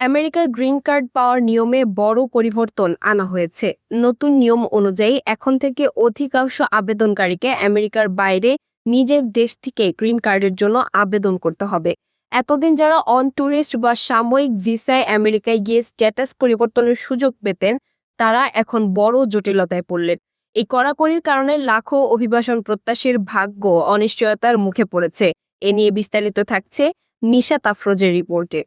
আমেরিকার green card পাওয়ার নিয়মে বড় পরিবর্তন আনা হয়েছে। নতুন নিয়ম অনুযায়ী এখন থেকে অধিকাংশ আবেদনকারীকে আমেরিকার বাইরে নিজের দেশ থেকে গ্রিন কার্ডের জন্য আবেদন করতে হবে। এতদিন যারা অন ট্যুরিস্ট বা সাময়িক ভিসায় আমেরিকায় গিয়ে স্ট্যাটাস পরিবর্তনের সুযোগ পেতেন, তারা এখন বড় জটিলতায় পড়লেন। এই কড়াকড়ির কারণে লাখো অভিবাসন প্রত্যাশীর ভাগ্য অনিশ্চয়তার মুখে পড়েছে। এ নিয়ে বিস্তারিত থাকছে নিশাত আফরোজের রিপোর্টে।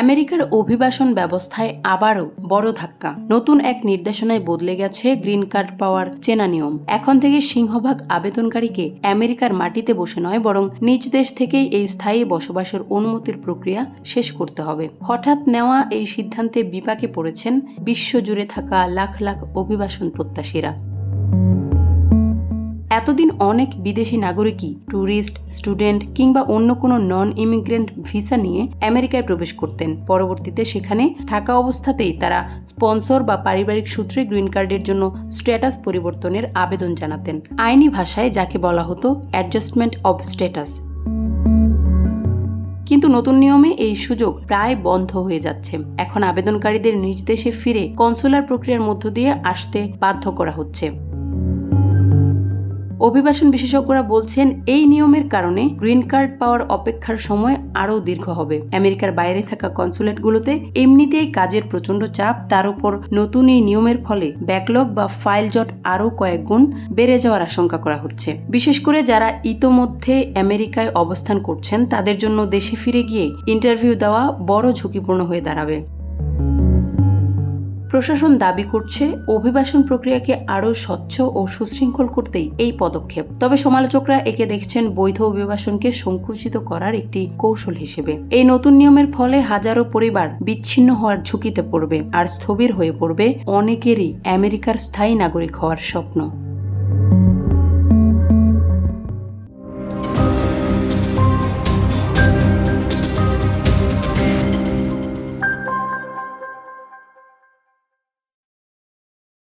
আমেরিকার অভিবাসন ব্যবস্থায় আবারও বড় ধাক্কা। নতুন এক নির্দেশনায় বদলে গেছে গ্রিন কার্ড পাওয়ার চেনা নিয়ম। এখন থেকে সিংহভাগ আবেদনকারীকে আমেরিকার মাটিতে বসে নয়, বরং নিজ দেশ থেকেই এই স্থায়ী বসবাসের অনুমতির প্রক্রিয়া শেষ করতে হবে। হঠাৎ নেওয়া এই সিদ্ধান্তে বিপাকে পড়েছেন বিশ্বজুড়ে থাকা লাখ লাখ অভিবাসন প্রত্যাশীরা। এতদিন অনেক বিদেশি নাগরিকই ট্যুরিস্ট, স্টুডেন্ট কিংবা অন্য কোনো নন ইমিগ্রেন্ট ভিসা নিয়ে আমেরিকায় প্রবেশ করতেন। পরবর্তীতে সেখানে থাকা অবস্থাতেই তারা স্পন্সর বা পারিবারিক সূত্রে গ্রিন কার্ডের জন্য স্ট্যাটাস পরিবর্তনের আবেদন জানাতেন। আইনি ভাষায় যাকে বলা হতো অ্যাডজাস্টমেন্ট অব স্ট্যাটাস। কিন্তু নতুন নিয়মে এই সুযোগ প্রায় বন্ধ হয়ে যাচ্ছে। এখন আবেদনকারীদের নিজ দেশে ফিরে কনসুলার প্রক্রিয়ার মধ্য দিয়ে আসতে বাধ্য করা হচ্ছে। অভিবাসন বিশেষজ্ঞরা বলছেন, এই নিয়মের কারণে গ্রিন কার্ড পাওয়ার অপেক্ষার সময় আরও দীর্ঘ হবে। আমেরিকার বাইরে থাকা কনসুলেটগুলোতে এমনিতেই কাজের প্রচণ্ড চাপ, তার উপর নতুন এই নিয়মের ফলে ব্যাকলগ বা ফাইল জট আরও কয়েক গুণ বেড়ে যাওয়ার আশঙ্কা করা হচ্ছে। বিশেষ করে যারা ইতোমধ্যে আমেরিকায় অবস্থান করছেন, তাদের জন্য দেশে ফিরে গিয়ে ইন্টারভিউ দেওয়া বড় ঝুঁকিপূর্ণ হয়ে দাঁড়াবে। প্রশাসন দাবি করছে, অভিবাসন প্রক্রিয়াকে আরও স্বচ্ছ ও সুশৃঙ্খল করতেই এই পদক্ষেপ। তবে সমালোচকরা একে দেখছেন বৈধ অভিবাসনকে সংকুচিত করার একটি কৌশল হিসেবে। এই নতুন নিয়মের ফলে হাজারো পরিবার বিচ্ছিন্ন হওয়ার ঝুঁকিতে পড়বে, আর স্থবির হয়ে পড়বে অনেকেরই আমেরিকার স্থায়ী নাগরিক হওয়ার স্বপ্ন।